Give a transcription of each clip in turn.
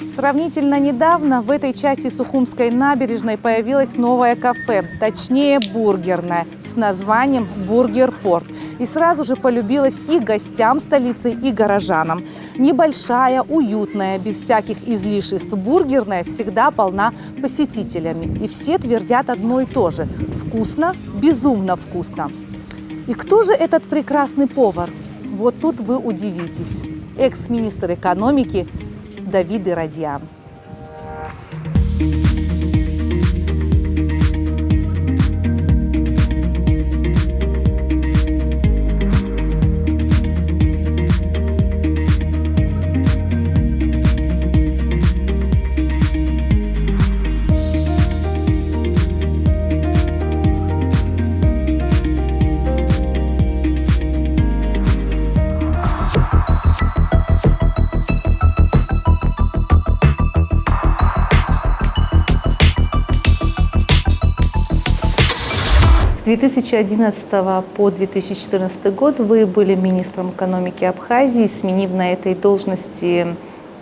Сравнительно недавно в этой части Сухумской набережной появилось новое кафе, точнее бургерное, с названием «Бургер-порт». И сразу же полюбилось и гостям столицы, и горожанам. Небольшая, уютная, без всяких излишеств бургерная всегда полна посетителями. И все твердят одно и то же – вкусно, безумно вкусно. И кто же этот прекрасный повар? Вот тут вы удивитесь. Экс-министр экономики Давид Ирадиан. С 2011 по 2014 год вы были министром экономики Абхазии, сменив на этой должности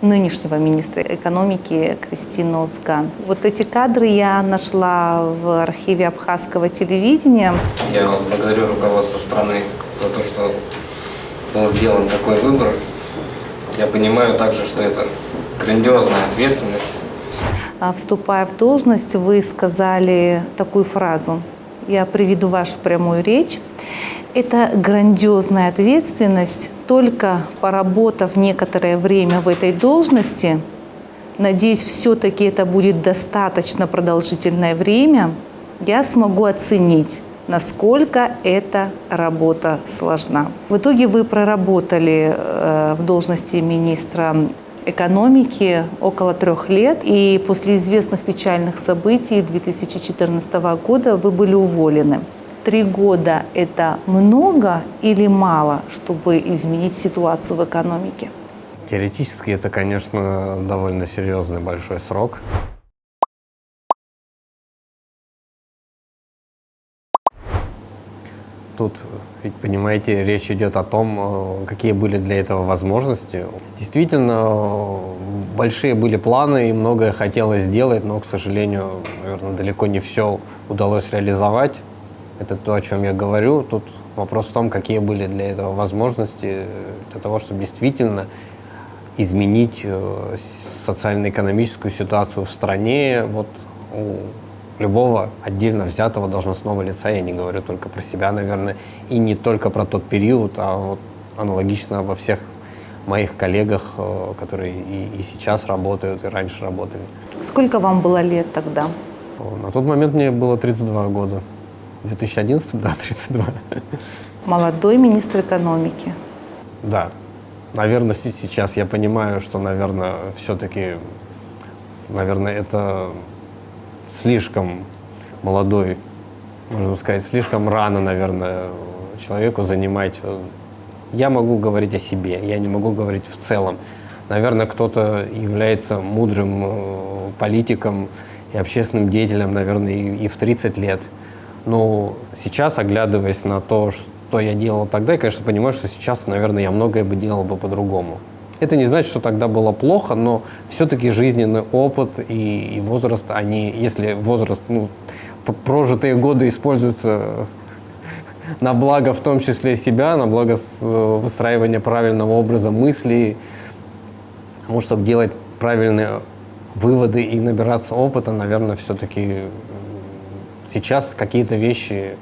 нынешнего министра экономики Кристину Озган. Вот эти кадры я нашла в архиве абхазского телевидения. Я благодарю руководство страны за то, что был сделан такой выбор. Я понимаю также, что это грандиозная ответственность. Вступая в должность, вы сказали такую фразу. Я приведу вашу прямую речь. Это грандиозная ответственность. Только поработав некоторое время в этой должности, надеюсь, все-таки это будет достаточно продолжительное время, я смогу оценить, насколько эта работа сложна. В итоге вы проработали в должности министра экономики около 3 лет, и после известных печальных событий 2014 года вы были уволены. 3 года – это много или мало, чтобы изменить ситуацию в экономике? Теоретически это, конечно, довольно серьезный большой срок. Тут, ведь, понимаете, речь идет о том, какие были для этого возможности. Действительно, большие были планы и многое хотелось сделать, но, к сожалению, наверное, далеко не все удалось реализовать. Это то, о чем я говорю. Тут вопрос в том, какие были для этого возможности, для того, чтобы действительно изменить социально-экономическую ситуацию в стране. Вот у любого отдельно взятого должностного лица, я не говорю только про себя, наверное, и не только про тот период, а вот аналогично во всех моих коллегах, которые и сейчас работают, и раньше работали. Сколько вам было лет тогда? На тот момент мне было 32 года. В 2011, да, 32. Молодой министр экономики. Да. Наверное, сейчас я понимаю, что, наверное, все-таки, наверное, это слишком молодой, можно сказать, слишком рано, наверное, человеку занимать. Я могу говорить о себе, я не могу говорить в целом. Наверное, кто-то является мудрым политиком и общественным деятелем, наверное, и в 30 лет. Но сейчас, оглядываясь на то, что я делал тогда, я, конечно, понимаю, что сейчас, наверное, я многое бы делал бы по-другому. Это не значит, что тогда было плохо, но все-таки жизненный опыт и возраст, они, если возраст, прожитые годы используются на благо в том числе себя, на благо выстраивания правильного образа мыслей, потому чтобы делать правильные выводы и набираться опыта, наверное, все-таки сейчас какие-то вещи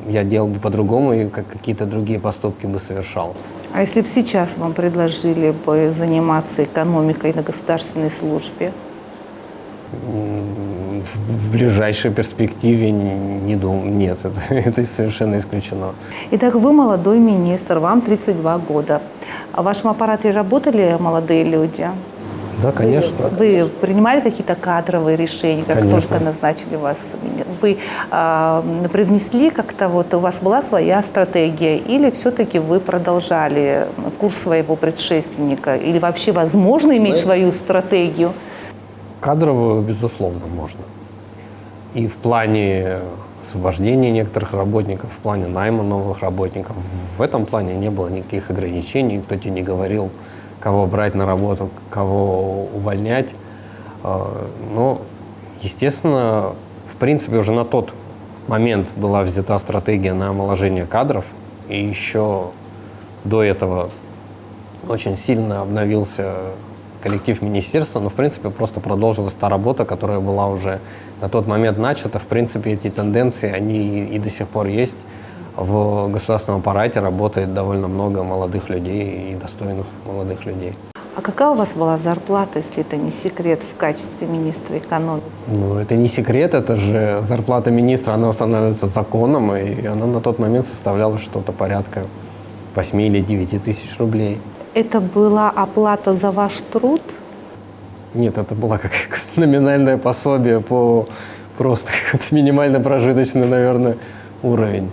я делал бы по-другому и какие-то другие поступки бы совершал. А если бы сейчас вам предложили бы заниматься экономикой на государственной службе? В ближайшей перспективе не думаю. Нет, это совершенно исключено. Итак, вы молодой министр, вам 32 года. А в вашем аппарате работали молодые люди? Да, конечно. Вы принимали какие-то кадровые решения, как Конечно. только назначили вас? Вы привнесли как-то, вот у вас была своя стратегия, или все-таки вы продолжали курс своего предшественника? Или вообще возможно иметь свою стратегию? Кадровую, безусловно, можно. И в плане освобождения некоторых работников, в плане найма новых работников. В этом плане не было никаких ограничений, никто тебе не говорил, кого брать на работу, кого увольнять. Но, естественно, в принципе, уже на тот момент была взята стратегия на омоложение кадров, и еще до этого очень сильно обновился коллектив министерства, но, в принципе, просто продолжилась та работа, которая была уже на тот момент начата. В принципе, эти тенденции, они и до сих пор есть. В государственном аппарате работает довольно много молодых людей и достойных молодых людей. А какая у вас была зарплата, если это не секрет, в качестве министра экономики? Ну, это не секрет, это же зарплата министра, она устанавливается законом, и она на тот момент составляла что-то порядка 8 или 9 тысяч рублей. Это была оплата за ваш труд? Нет, это было какое-то номинальное пособие по просто какой-то минимально прожиточный, наверное, уровень.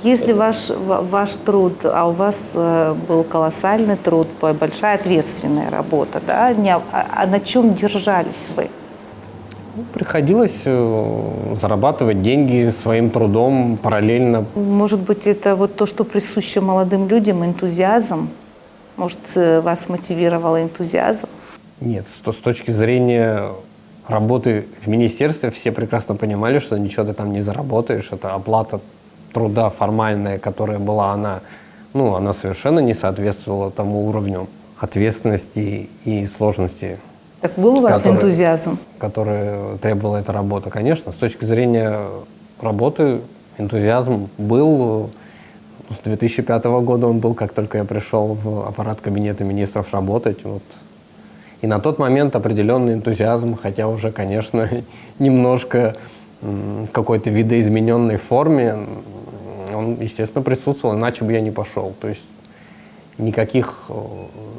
Если ваш труд, а у вас был колоссальный труд, большая ответственная работа, да? А на чем держались вы? Приходилось зарабатывать деньги своим трудом параллельно. Может быть, это вот то, что присуще молодым людям, энтузиазм? Может, вас мотивировал энтузиазм? Нет, с точки зрения работы в министерстве все прекрасно понимали, что ничего ты там не заработаешь. Это оплата труда формальная, которая была, она совершенно не соответствовала тому уровню ответственности и сложности, Так был у вас энтузиазм? который требовала эта работа. Конечно, с точки зрения работы энтузиазм был. С 2005 года он был, как только я пришел в аппарат Кабинета министров работать. Вот. И на тот момент определенный энтузиазм, хотя уже, конечно, немножко в какой-то видоизмененной форме, он, естественно, присутствовал, иначе бы я не пошел. То есть никаких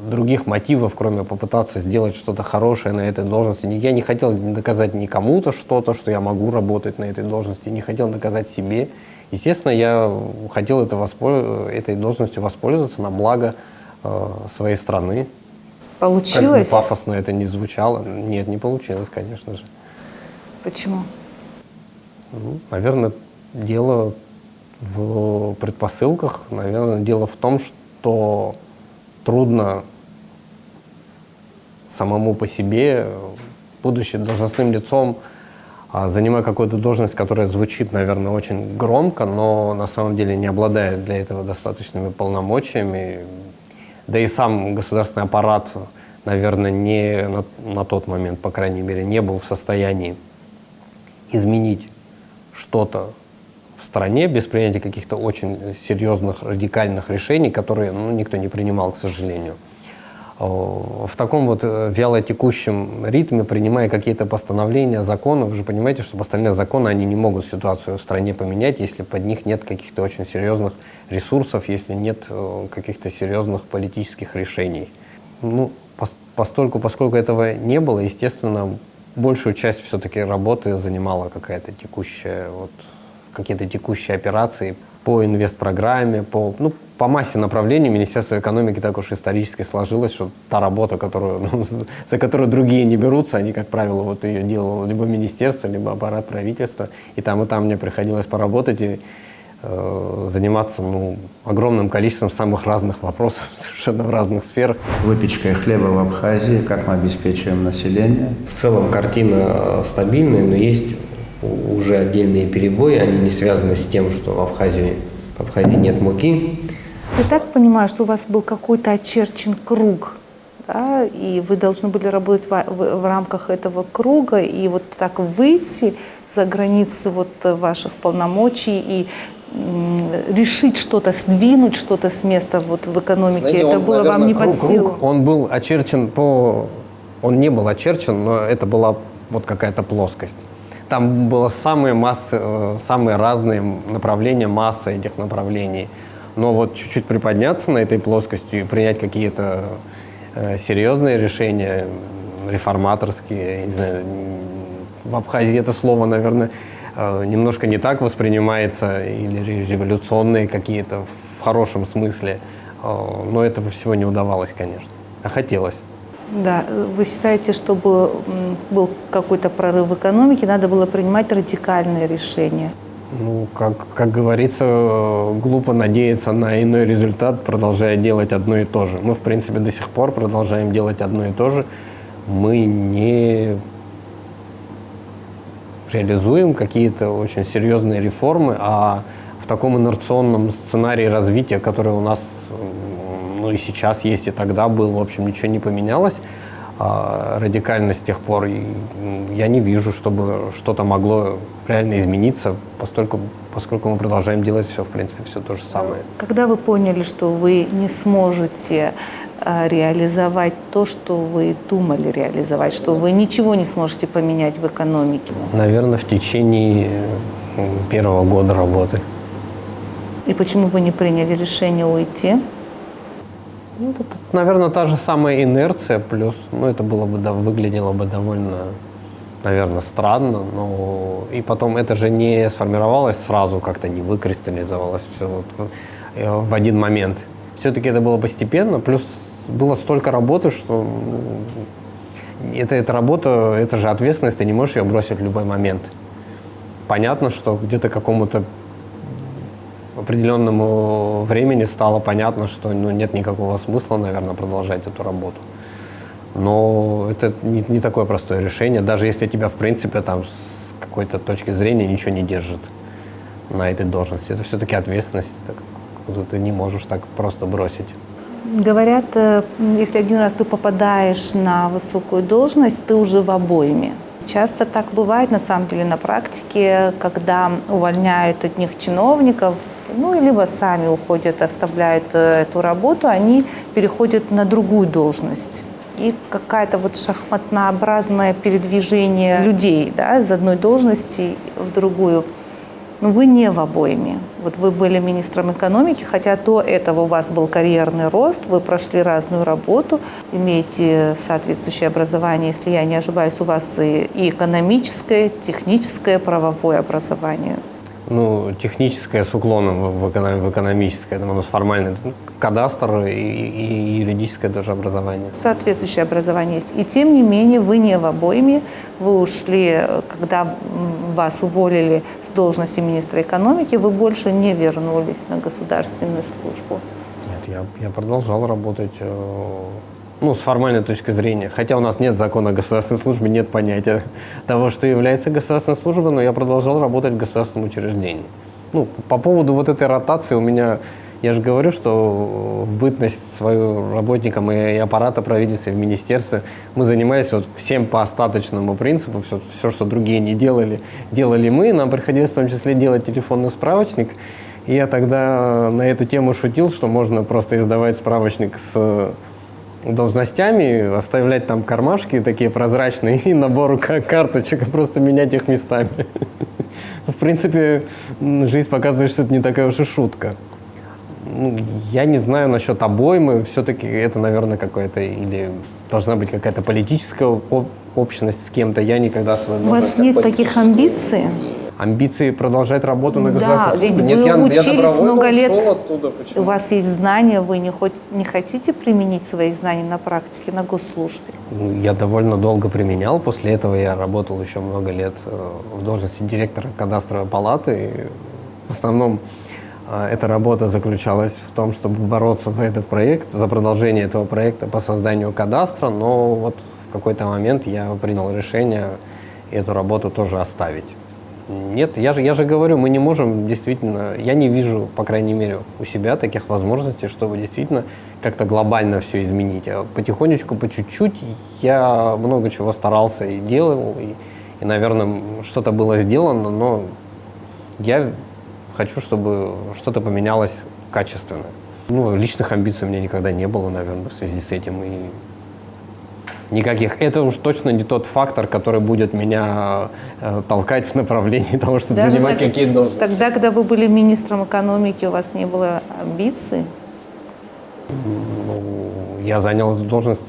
других мотивов, кроме попытаться сделать что-то хорошее на этой должности. Я не хотел доказать никому-то что-то, что я могу работать на этой должности, не хотел доказать себе. Естественно, я хотел этой должностью воспользоваться на благо своей страны. Получилось? Как бы пафосно это не звучало. Нет, не получилось, конечно же. Почему? Наверное, дело в предпосылках. Наверное, дело в том, что трудно самому по себе, будучи должностным лицом, занимая какую-то должность, которая звучит, наверное, очень громко, но на самом деле не обладает для этого достаточными полномочиями. Да и сам государственный аппарат, наверное, на тот момент, по крайней мере, не был в состоянии изменить что-то в стране без принятия каких-то очень серьезных, радикальных решений, которые никто не принимал, к сожалению. В таком вот вялотекущем ритме, принимая какие-то постановления, законы, вы же понимаете, что постановления закона, они не могут ситуацию в стране поменять, если под них нет каких-то очень серьезных ресурсов, если нет каких-то серьезных политических решений. Поскольку этого не было, естественно, большую часть все-таки работы занимала какая-то какие-то текущие операции по инвестпрограмме, по массе направлений. Министерство экономики так уж исторически сложилось, что та работа, за которую другие не берутся, они, как правило, ее делало либо министерство, либо аппарат правительства. И там мне приходилось поработать и заниматься огромным количеством самых разных вопросов, совершенно в разных сферах. Выпечкой хлеба в Абхазии, как мы обеспечиваем население. В целом картина стабильная, но есть уже отдельные перебои, они не связаны с тем, что в Абхазии нет муки. Я так понимаю, что у вас был какой-то очерчен круг, да, и вы должны были работать в рамках этого круга, и вот так выйти за границы ваших полномочий и решить что-то, сдвинуть что-то с места в экономике. Знаете, это было вам не под силу. Круг, он был очерчен он не был очерчен, но это была какая-то плоскость. Там было самые разные направления, масса этих направлений. Но чуть-чуть приподняться на этой плоскости и принять какие-то серьезные решения, реформаторские, я не знаю, в Абхазии это слово, наверное, немножко не так воспринимается, или революционные какие-то в хорошем смысле. Но этого всего не удавалось, конечно. А хотелось. Да, вы считаете, чтобы был какой-то прорыв в экономике, надо было принимать радикальные решения? Ну, как говорится, глупо надеяться на иной результат, продолжая делать одно и то же. Мы, в принципе, до сих пор продолжаем делать одно и то же. Мы не реализуем какие-то очень серьезные реформы, а в таком инерционном сценарии развития, который у нас ну, и сейчас есть, и тогда был, в общем, ничего не поменялось радикально с тех пор. И я не вижу, чтобы что-то могло реально измениться, поскольку мы продолжаем делать все, в принципе, все то же самое. Когда вы поняли, что вы не сможете реализовать то, что вы думали реализовать, что вы ничего не сможете поменять в экономике? Наверное, в течение первого года работы. И почему вы не приняли решение уйти? Ну, это, наверное, та же самая инерция, плюс, ну, это было бы, да, выглядело бы довольно, наверное, странно, но и потом это же не сформировалось сразу, как-то не выкристаллизовалось все вот в один момент. Все-таки это было постепенно, плюс было столько работы, что эта работа, это же ответственность, ты не можешь ее бросить в любой момент. Понятно, что где-то какому-то определенному времени стало понятно, что ну, нет никакого смысла, наверное, продолжать эту работу. Но это не такое простое решение, даже если тебя, в принципе, там, с какой-то точки зрения ничего не держит на этой должности. Это все-таки ответственность, которую ты не можешь так просто бросить. Говорят, если один раз ты попадаешь на высокую должность, ты уже в обойме. Часто так бывает, на самом деле, на практике, когда увольняют одних чиновников, ну, либо сами уходят, оставляют эту работу, они переходят на другую должность. И какое-то вот шахматнообразное передвижение людей, да, из одной должности в другую. Но вы не в обойме. Вот вы были министром экономики, хотя до этого у вас был карьерный рост, вы прошли разную работу, имеете соответствующее образование, если я не ошибаюсь, у вас и экономическое, техническое, правовое образование. Ну, техническое с уклоном в экономическое, это у нас формальный кадастр и юридическое тоже образование. Соответствующее образование есть. И тем не менее вы не в обойме, вы ушли, когда вас уволили с должности министра экономики, вы больше не вернулись на государственную службу. Нет, я продолжал работать, ну, с формальной точки зрения. Хотя у нас нет закона о государственной службе, нет понятия того, что является государственной службой, но я продолжал работать в государственном учреждении. Ну, по поводу вот этой ротации у меня, я же говорю, что в бытность свою работником и аппарата правительства, и в министерстве мы занимались вот всем по остаточному принципу, все, что другие не делали, делали мы. Нам приходилось в том числе делать телефонный справочник. И я тогда на эту тему шутил, что можно просто издавать справочник с должностями, оставлять там кармашки такие прозрачные и набор карточек, и просто менять их местами. В принципе, жизнь показывает, что это не такая уж и шутка. Ну, я не знаю насчет обоймы, все-таки это, наверное, какое-то, или должна быть какая-то политическая общность с кем-то. Я никогда свою У вас нет таких амбиций? Амбиции продолжать работу на Да, государственной ведь службе? вы Нет, я учились добровольно много лет, ушел оттуда. Почему? у вас есть знания, вы не хотите применить свои знания на практике, на госслужбе? Я довольно долго применял. После этого я работал еще много лет в должности директора кадастровой палаты. И в основном эта работа заключалась в том, чтобы бороться за этот проект, за продолжение этого проекта по созданию кадастра. Но вот в какой-то момент я принял решение эту работу тоже оставить. Нет, я же говорю, мы не можем действительно, я не вижу, по крайней мере, у себя таких возможностей, чтобы действительно как-то глобально все изменить. А потихонечку, по чуть-чуть я много чего старался и делал, и, наверное, что-то было сделано, но я хочу, чтобы что-то поменялось качественно. Ну, личных амбиций у меня никогда не было, наверное, в связи с этим. И никаких. Это уж точно не тот фактор, который будет меня толкать в направлении того, чтобы Даже занимать какие-то должности. Тогда, когда вы были министром экономики, у вас не было амбиций? Ну, я занял эту должность,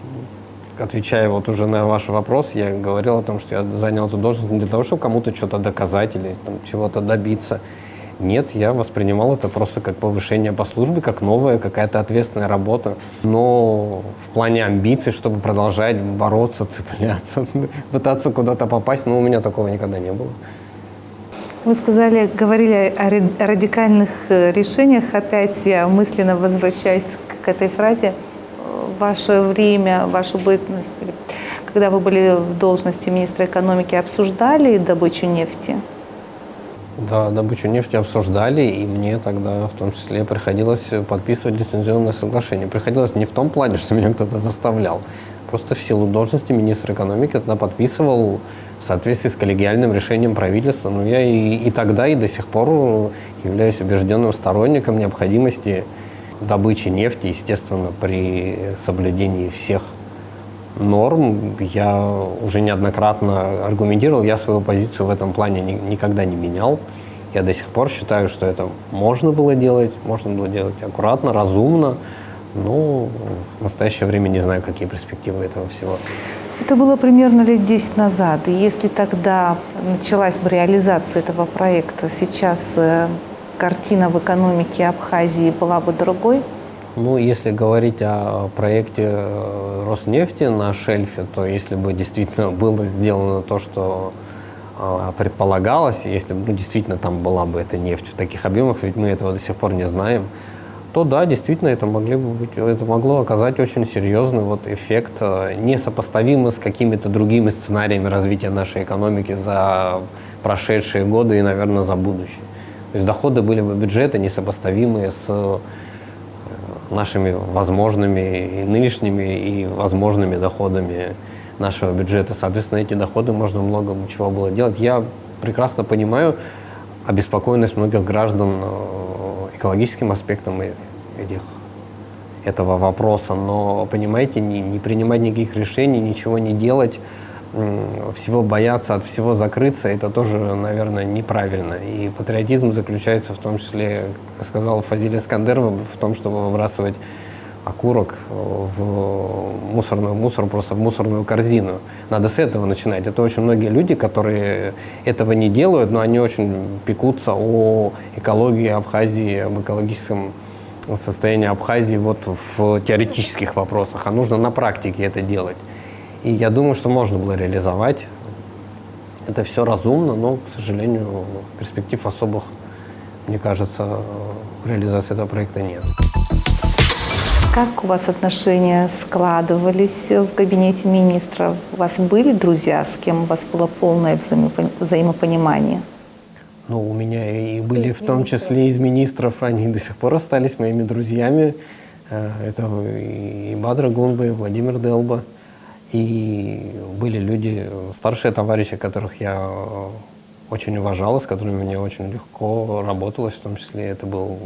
отвечая вот уже на ваш вопрос, я говорил о том, что я занял эту должность не для того, чтобы кому-то что-то доказать или там, чего-то добиться. Нет, я воспринимал это просто как повышение по службе, как новая какая-то ответственная работа. Но в плане амбиций, чтобы продолжать бороться, цепляться, пытаться куда-то попасть, ну, у меня такого никогда не было. Вы сказали, говорили о радикальных решениях. Опять я мысленно возвращаюсь к этой фразе. Ваше время, вашу бытность, когда вы были в должности министра экономики, обсуждали добычу нефти? Да, добычу нефти обсуждали, и мне тогда в том числе приходилось подписывать лицензионное соглашение. Приходилось не в том плане, что меня кто-то заставлял. Просто в силу должности министра экономики тогда подписывал в соответствии с коллегиальным решением правительства. Но я и тогда, и до сих пор являюсь убежденным сторонником необходимости добычи нефти, естественно, при соблюдении всех норм. Я уже неоднократно аргументировал, я свою позицию в этом плане никогда не менял. Я до сих пор считаю, что это можно было делать аккуратно, разумно, но в настоящее время не знаю, какие перспективы этого всего. Это было примерно лет 10 назад. И если тогда началась бы реализация этого проекта, сейчас картина в экономике Абхазии была бы другой? Ну, если говорить о проекте Роснефти на шельфе, то если бы действительно было сделано то, что предполагалось, если бы действительно там была бы эта нефть в таких объемах, ведь мы этого до сих пор не знаем, то да, действительно, это могло оказать очень серьезный эффект, несопоставимый с какими-то другими сценариями развития нашей экономики за прошедшие годы и, наверное, за будущее. То есть доходы были бы бюджета несопоставимые с нашими возможными и нынешними и возможными доходами нашего бюджета. Соответственно, эти доходы можно много чего было делать. Я прекрасно понимаю обеспокоенность многих граждан экологическим аспектом этого вопроса, но, понимаете, не принимать никаких решений, ничего не делать, всего бояться, от всего закрыться, это тоже, наверное, неправильно. И патриотизм заключается в том числе, как сказал Фазиль Искандеров, в том, чтобы выбрасывать окурок просто в мусорную корзину. Надо с этого начинать. Это очень многие люди, которые этого не делают, но они очень пекутся о экологии Абхазии, об экологическом состоянии Абхазии в теоретических вопросах, а нужно на практике это делать. И я думаю, что можно было реализовать. Это все разумно, но, к сожалению, перспектив особых, мне кажется, в реализации этого проекта нет. Как у вас отношения складывались в кабинете министров? У вас были друзья, с кем у вас было полное взаимопонимание? Ну, у меня и были в том числе из министров, они до сих пор остались моими друзьями. Это и Бадра Гунба, и Владимир Делба. И были люди, старшие товарищи, которых я очень уважал, с которыми мне очень легко работалось, в том числе это был,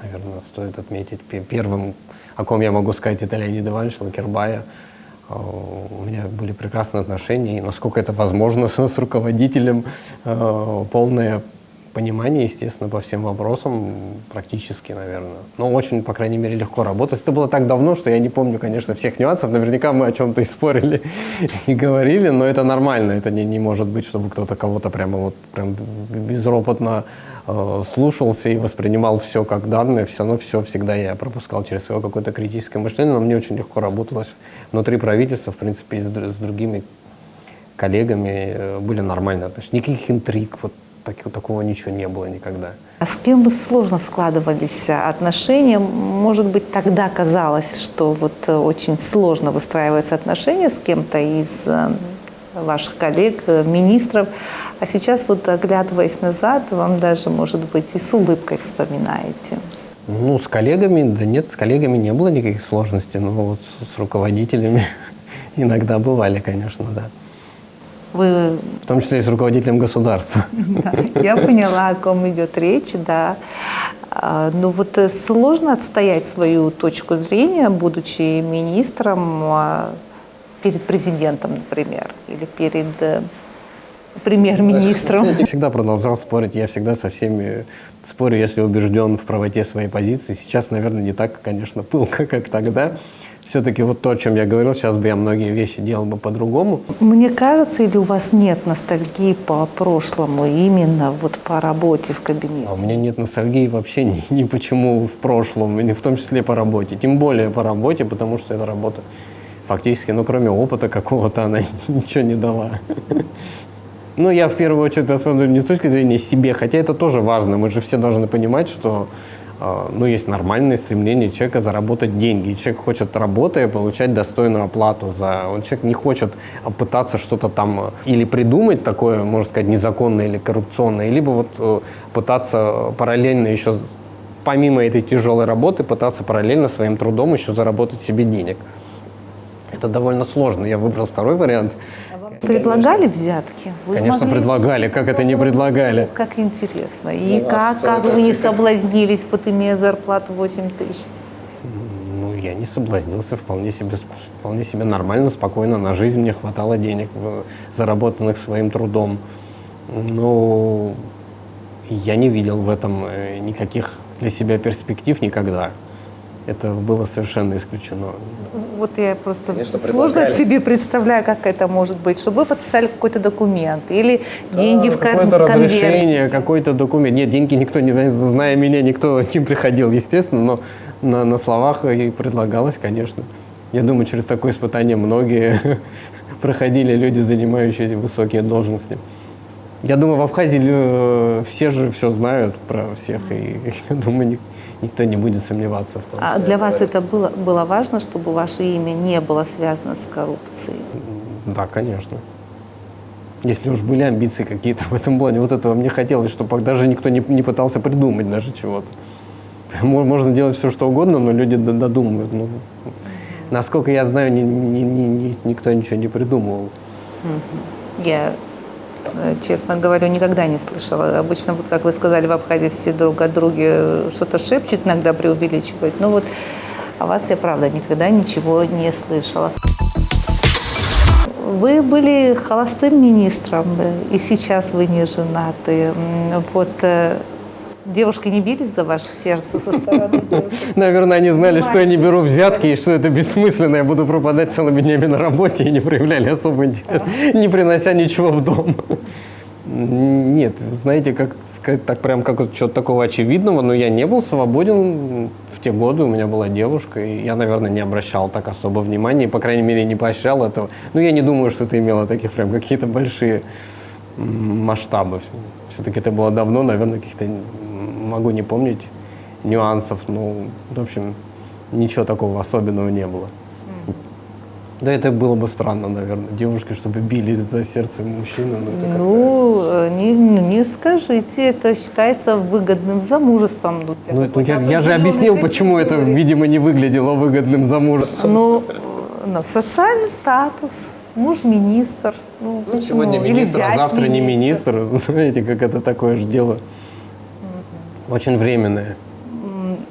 наверное, стоит отметить, первым, о ком я могу сказать, это Леонид Иванович Лакербая. У меня были прекрасные отношения, и насколько это возможно с руководителем, полное понимание, естественно, по всем вопросам, практически, наверное. Но очень, по крайней мере, легко работать. Это было так давно, что я не помню, конечно, всех нюансов. Наверняка мы о чем-то и спорили, и говорили, но это нормально. Это не может быть, чтобы кто-то кого-то прям безропотно слушался и воспринимал все как данное. Все равно все всегда я пропускал через свое какое-то критическое мышление, но мне очень легко работалось внутри правительства, в принципе, и с другими коллегами были нормальные отношения. Никаких интриг, такого ничего не было никогда. А с кем сложно складывались отношения? Может быть, тогда казалось, что очень сложно выстраиваются отношения с кем-то из ваших коллег, министров, а сейчас, оглядываясь назад, вам даже, может быть, и с улыбкой вспоминаете. Ну, с коллегами, да нет, с коллегами не было никаких сложностей, но с руководителями иногда бывали, конечно, да. Вы... В том числе и с руководителем государства. Да, я поняла, о ком идет речь, да. Но сложно отстоять свою точку зрения, будучи министром, перед президентом, например, или перед премьер-министром. Я всегда продолжал спорить, я всегда со всеми спорю, если убежден в правоте своей позиции. Сейчас, наверное, не так, конечно, пылко, как тогда. Все-таки то, о чем я говорил, сейчас бы я многие вещи делал бы по-другому. Мне кажется, или у вас нет ностальгии по прошлому, именно по работе в кабинете? А у меня нет ностальгии вообще ни почему в прошлом, и в том числе по работе. Тем более по работе, потому что эта работа фактически, кроме опыта какого-то, она ничего не дала. Ну, я в первую очередь это смотрю не с точки зрения себе, хотя это тоже важно. Мы же все должны понимать, что ну, есть нормальное стремление человека заработать деньги. И человек хочет, работая, получать достойную оплату. Человек не хочет пытаться что-то там или придумать такое, можно сказать, незаконное или коррупционное, либо вот пытаться параллельно еще, помимо этой тяжелой работы, пытаться параллельно своим трудом еще заработать себе денег. Это довольно сложно. Я выбрал второй вариант. Предлагали взятки? Вы Конечно, могли- предлагали. Как это не предлагали? Как интересно. И как вы не соблазнились, вот имея зарплату 8 тысяч? Ну, я не соблазнился, вполне себе нормально, спокойно. На жизнь мне хватало денег, заработанных своим трудом. Но я не видел в этом никаких для себя перспектив никогда. Это было совершенно исключено. Вот я просто Конечно, сложно предлагали. себе представляю, как это может быть, чтобы вы подписали какой-то документ или деньги в Какое-то конверте. разрешение, какой-то документ. Нет, деньги никто не, зная меня, никто не приходил, естественно, но на словах и предлагалось, конечно. Я думаю, через такое испытание многие проходили люди, занимающиеся высокие должности. Я думаю, в Абхазии все же все знают про всех, и я думаю, никто не будет сомневаться в том. А для вас это было важно, чтобы ваше имя не было связано с коррупцией? Да, конечно. Если уж были амбиции какие-то в этом плане, вот этого мне хотелось, чтобы даже никто не пытался придумать даже чего-то. Можно делать все, что угодно, но люди додумывают. Ну, насколько я знаю, никто ничего не придумывал. Я, честно говорю, никогда не слышала. Обычно, вот как вы сказали, в Абхазии все друг о друге что-то шепчут, иногда преувеличивают. Но вот о вас я, правда, никогда ничего не слышала. Вы были холостым министром, и сейчас вы не женаты. Вот девушки не бились за ваше сердце со стороны девушек? Наверное, они знали, что я не беру взятки, и что это бессмысленно. Я буду пропадать целыми днями на работе, и не проявляли особый интерес, не принося ничего в дом. Нет, знаете, как сказать, так прям как чего-то такого очевидного, но я не был свободен в те годы, у меня была девушка, и я, наверное, не обращал так особо внимания, и, по крайней мере, не поощрял этого. Но я не думаю, что это имело таких прям какие-то большие масштабы. Все-таки это было давно, наверное, каких-то, могу не помнить, нюансов, ну, в общем, ничего такого особенного не было. Да, это было бы странно, наверное, девушки, чтобы били за сердце мужчины. Не скажите, это считается выгодным замужеством. Я же объяснил, почему это, видимо, не выглядело выгодным замужеством. Ну, социальный статус, муж-министр. Ну, Сегодня или министр, а зять завтра не министр. Знаете, как это такое же дело. Очень временное.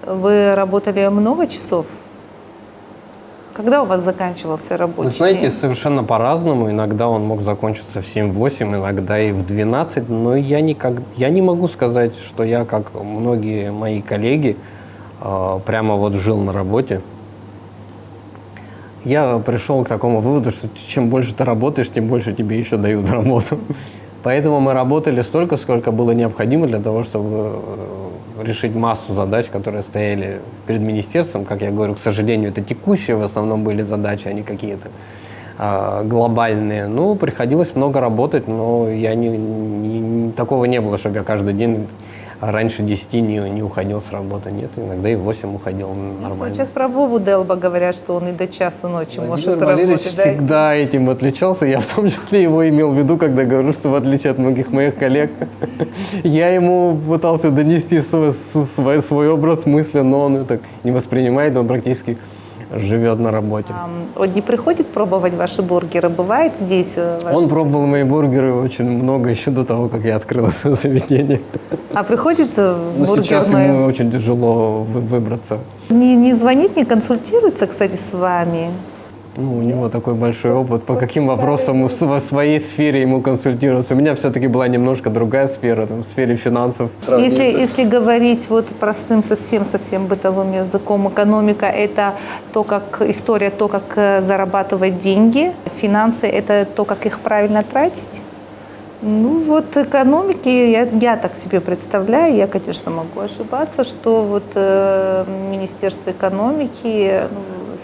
Вы работали много часов? Когда у вас заканчивался рабочий Вы знаете, день? совершенно по-разному. Иногда он мог закончиться в 7-8, иногда и в 12. Но я не могу сказать, что я, как многие мои коллеги, прямо вот жил на работе. Я пришел к такому выводу, что чем больше ты работаешь, тем больше тебе еще дают работу. Поэтому мы работали столько, сколько было необходимо для того, чтобы решить массу задач, которые стояли перед министерством. Как я говорю, к сожалению, это текущие в основном были задачи, а не какие-то глобальные. Ну, приходилось много работать, но такого не было, чтобы я каждый день раньше 10 не уходил с работы. Нет, иногда и в 8 уходил нормально. Сейчас про Вову Делба говорят, что он и до часу ночи может Владимир Валерьевич работать. Да? всегда этим отличался. Я в том числе его имел в виду, когда говорю, что в отличие от многих моих коллег, я ему пытался донести свой образ мысли, но он это не воспринимает, он практически живет на работе. Он не приходит пробовать ваши бургеры? Бывает здесь? Он пробовал мои бургеры очень много еще до того, как я открыл это заведение. А приходит в Но сейчас ему бургерную? очень тяжело выбраться. Не звонит, не консультируется, кстати, с вами? Ну, у него такой большой опыт. По каким вопросам в своей сфере ему консультироваться? У меня все-таки была немножко другая сфера, там, в сфере финансов. Если говорить вот простым, совсем бытовым языком, экономика – это история, как зарабатывать деньги, финансы – это то, как их правильно тратить. Ну вот экономики, я так себе представляю, я, конечно, могу ошибаться, что вот Министерство экономики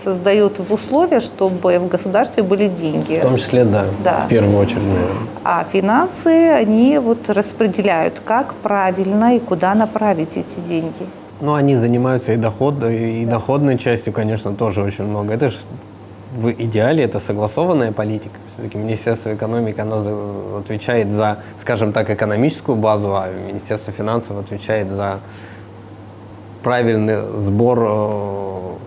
создает условия, чтобы в государстве были деньги. В том числе, да, Да. в первую очередь, наверное. А финансы, они вот распределяют, как правильно и куда направить эти деньги. Ну, они занимаются и доходной частью, конечно, тоже очень много. Это же в идеале это согласованная политика. Все-таки Министерство экономики, оно отвечает за, скажем так, экономическую базу, а Министерство финансов отвечает за правильный сбор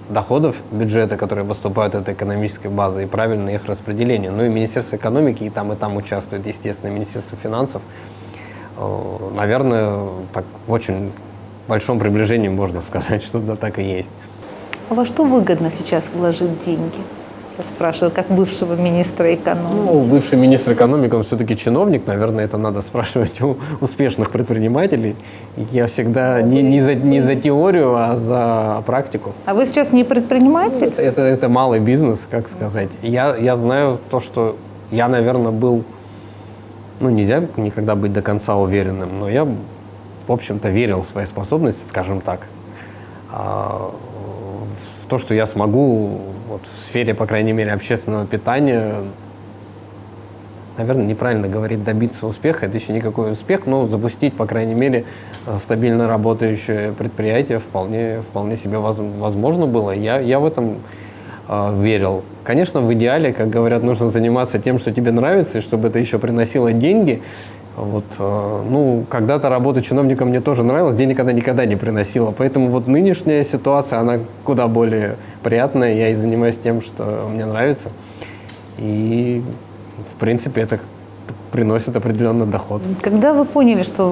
доходов бюджета, которые поступают от экономической базы, и правильное их распределение. Ну и Министерство экономики и там участвует, естественно, Министерство финансов. Наверное, так в очень большом приближении можно сказать, что да, так и есть. А во что выгодно сейчас вложить деньги? Я спрашиваю, как бывшего министра экономики. Ну, бывший министр экономики, он все-таки чиновник, наверное, это надо спрашивать у успешных предпринимателей. Я всегда не за теорию, а за практику. А вы сейчас не предприниматель? Это малый бизнес, как сказать. Я знаю то, что я, наверное, был, ну, нельзя никогда быть до конца уверенным, но я, в общем-то, верил в свои способности, скажем так. В то, что я смогу вот, в сфере, по крайней мере, общественного питания, наверное, неправильно говорить, добиться успеха. Это еще никакой успех, но запустить, по крайней мере, стабильно работающее предприятие вполне себе возможно было. Я в этом верил. Конечно, в идеале, как говорят, нужно заниматься тем, что тебе нравится, и чтобы это еще приносило деньги. Вот, ну, когда-то работа чиновником мне тоже нравилась, денег она никогда не приносила. Поэтому вот нынешняя ситуация, она куда более приятная. Я и занимаюсь тем, что мне нравится. И, в принципе, это приносит определенный доход. Когда вы поняли, что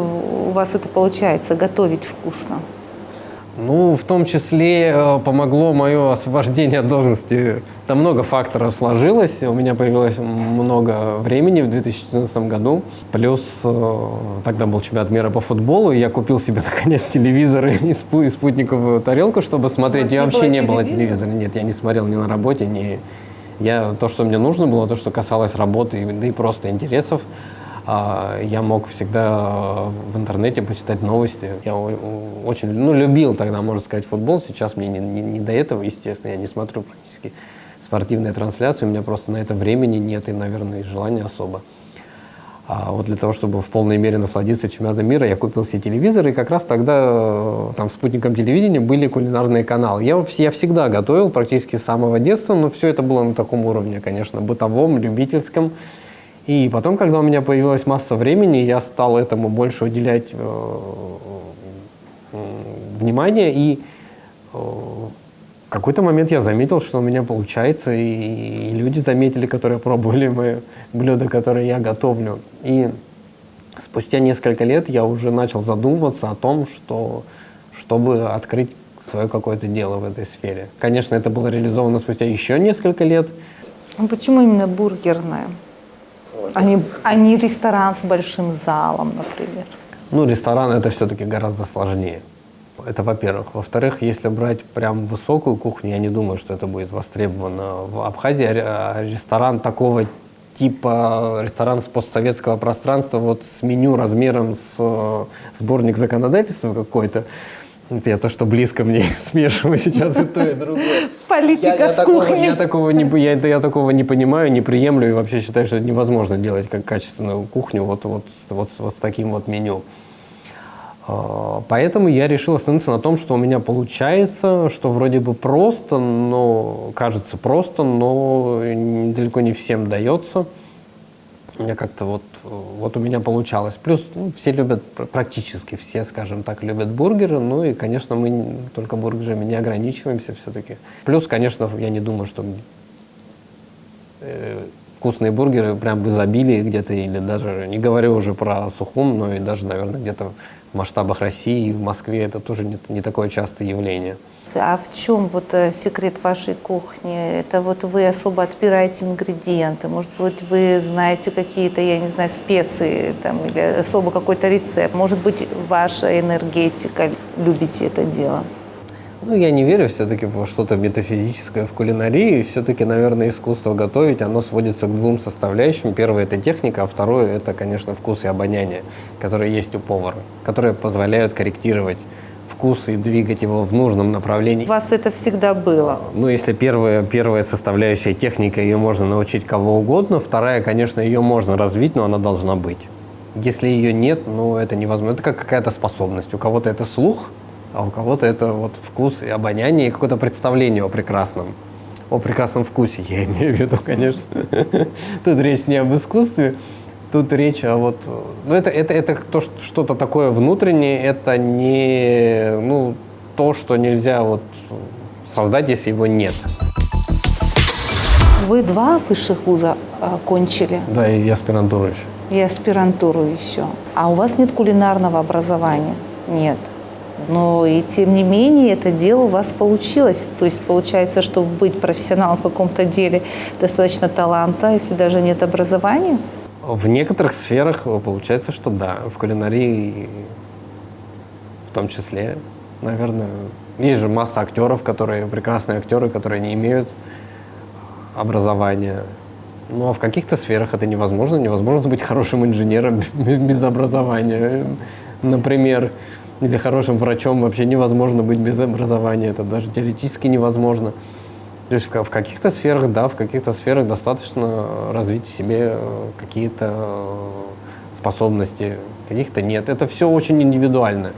у вас это получается, готовить вкусно? Ну, в том числе помогло мое освобождение от должности. Там много факторов сложилось. У меня появилось много времени в 2014 году. Плюс тогда был чемпионат мира по футболу, и я купил себе, наконец, телевизор и спутниковую тарелку, чтобы смотреть. Я вообще не было телевизора. Нет, я не смотрел ни на работе, ни... То, что мне нужно было, то, что касалось работы, да и просто интересов, я мог всегда в интернете почитать новости. Я очень любил тогда, можно сказать, футбол. Сейчас мне не до этого, естественно. Я не смотрю практически спортивные трансляции. У меня просто на это времени нет и, наверное, и желания особо. А вот для того, чтобы в полной мере насладиться чемпионатом мира, я купил себе телевизор. И как раз тогда там спутником телевидения были кулинарные каналы. Я всегда готовил практически с самого детства, но все это было на таком уровне, конечно, бытовом, любительском. И потом, когда у меня появилась масса времени, я стал этому больше уделять внимание. И в какой-то момент я заметил, что у меня получается. И люди заметили, которые пробовали мои блюда, которые я готовлю. И спустя несколько лет я уже начал задумываться о том, чтобы открыть свое какое-то дело в этой сфере. Конечно, это было реализовано спустя еще несколько лет. А почему именно бургерная? А не ресторан с большим залом, например? Ну, ресторан – это все-таки гораздо сложнее. Это во-первых. Во-вторых, если брать прям высокую кухню, я не думаю, что это будет востребовано в Абхазии. Ресторан такого типа, ресторан с постсоветского пространства, вот с меню размером с сборник законодательства какой-то, это то, что близко мне, смешиваю сейчас и то, и другое. Политика с кухней. Я такого не понимаю, не приемлю и вообще считаю, что это невозможно делать как качественную кухню вот с таким вот меню. Поэтому я решил остановиться на том, что у меня получается, что вроде бы просто, но кажется просто, но далеко не всем дается. У меня как-то вот у меня получалось. Плюс все любят, практически все, скажем так, любят бургеры. Ну и, конечно, мы только бургерами не ограничиваемся все-таки. Плюс, конечно, я не думаю, что вкусные бургеры прям в изобилии где-то, или даже, не говорю уже про Сухум, но и даже, наверное, где-то в масштабах России и в Москве это тоже не такое частое явление. А в чем вот секрет вашей кухни? Это вот вы особо отбираете ингредиенты, может быть, вы знаете какие-то, я не знаю, специи там, или особо какой-то рецепт, может быть, ваша энергетика, любите это дело? Ну, я не верю все-таки во что-то метафизическое в кулинарии. Все-таки, наверное, искусство готовить, оно сводится к двум составляющим. Первое – это техника, а второе – это, конечно, вкус и обоняние, которые есть у повара, которые позволяют корректировать вкус и двигать его в нужном направлении. У вас это всегда было? Ну, если первая составляющая техника, ее можно научить кого угодно, вторая, конечно, ее можно развить, но она должна быть. Если ее нет, ну, это невозможно. Это как какая-то способность. У кого-то это слух, а у кого-то это вот вкус и обоняние, и какое-то представление о прекрасном вкусе, я имею в виду, конечно. Тут речь не об искусстве, тут речь о вот... Ну, это что-то такое внутреннее, это не, ну, то, что нельзя вот создать, если его нет. Вы 2 высших вуза окончили? Да, и аспирантуру еще. И аспирантуру еще. А у вас нет кулинарного образования? Нет. Но и тем не менее это дело у вас получилось. То есть получается, чтобы быть профессионалом в каком-то деле, достаточно таланта, если даже нет образования? В некоторых сферах получается, что да. В кулинарии в том числе, наверное. Есть же масса актеров, прекрасные актеры, которые не имеют образования. Но в каких-то сферах это невозможно. Невозможно быть хорошим инженером без образования. Например, или хорошим врачом вообще невозможно быть без образования. Это даже теоретически невозможно. То есть в каких-то сферах, да, в каких-то сферах достаточно развить в себе какие-то способности, каких-то нет. Это все очень индивидуально.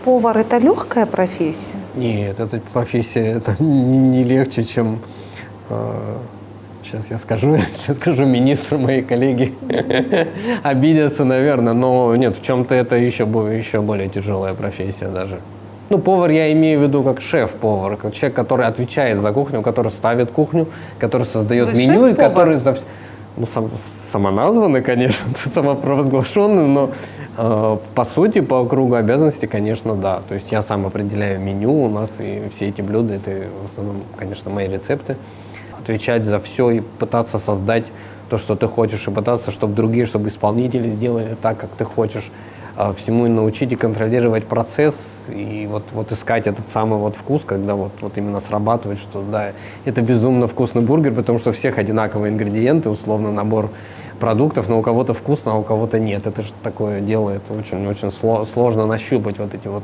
Повар – это легкая профессия? Нет, эта профессия это не легче, чем... Сейчас я скажу министру, мои коллеги обидятся, наверное, но нет, в чем-то это еще более тяжелая профессия даже. Ну, повар я имею в виду как шеф-повар, как человек, который отвечает за кухню, который ставит кухню, который создает меню и который за... Ну, самоназванный, конечно, самопровозглашенный, но по сути, по кругу обязанностей, конечно, да. То есть я сам определяю меню у нас, и все эти блюда, это в основном, конечно, мои рецепты. Отвечать за все и пытаться создать то, что ты хочешь, и пытаться, чтобы исполнители сделали так, как ты хочешь. Всему и научить и контролировать процесс, и вот искать этот самый вот вкус, когда вот именно срабатывает, что да, это безумно вкусный бургер, потому что у всех одинаковые ингредиенты, условно набор продуктов, но у кого-то вкусно, а у кого-то нет. Это же такое дело, это очень-очень сложно нащупать вот эти вот.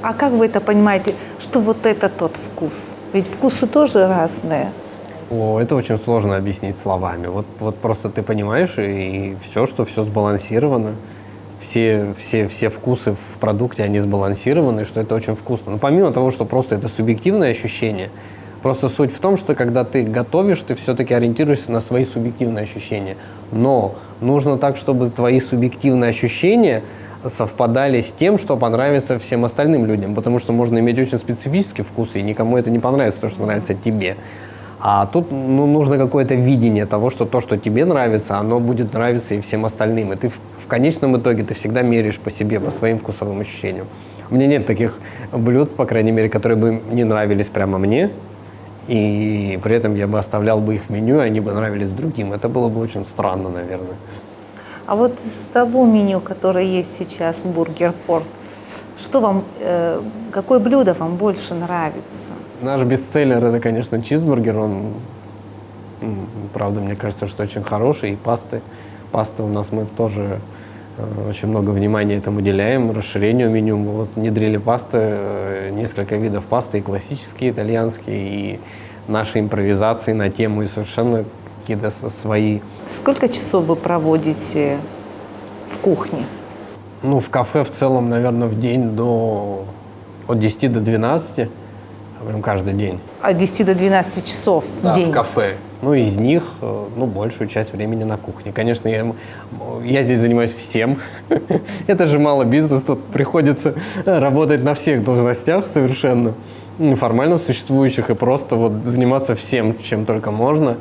А как вы это понимаете, что вот это тот вкус? Ведь вкусы тоже разные. Это очень сложно объяснить словами. Вот просто ты понимаешь, и все сбалансировано. Все вкусы в продукте, они сбалансированы, что это очень вкусно. Но помимо того, что просто это субъективное ощущение, просто суть в том, что когда ты готовишь, ты все-таки ориентируешься на свои субъективные ощущения. Но нужно так, чтобы твои субъективные ощущения совпадали с тем, что понравится всем остальным людям. Потому что можно иметь очень специфический вкус, и никому это не понравится, то, что нравится тебе. А тут нужно какое-то видение того, что то, что тебе нравится, оно будет нравиться и всем остальным. И ты в конечном итоге ты всегда меряешь по себе, по своим вкусовым ощущениям. У меня нет таких блюд, по крайней мере, которые бы не нравились прямо мне, и при этом я бы оставлял бы их в меню, и они бы нравились другим. Это было бы очень странно, наверное. А вот из того меню, которое есть сейчас, Бургер Порт, что вам, какое блюдо вам больше нравится? Наш бестселлер – это, конечно, чизбургер. Он, правда, мне кажется, что очень хороший. И пасты у нас мы тоже очень много внимания этому уделяем, расширению меню. Мы вот внедрили пасты, несколько видов пасты, и классические, итальянские, и наши импровизации на тему, и совершенно какие-то свои. Сколько часов вы проводите в кухне? Ну, в кафе в целом, наверное, в день от 10 до 12. Прям каждый день. От 10 до 12 часов в день? В кафе. Ну, из них, большую часть времени на кухне. Конечно, я здесь занимаюсь всем. Это же мало бизнес, тут приходится работать на всех должностях совершенно, неформально существующих, и просто заниматься всем, чем только можно.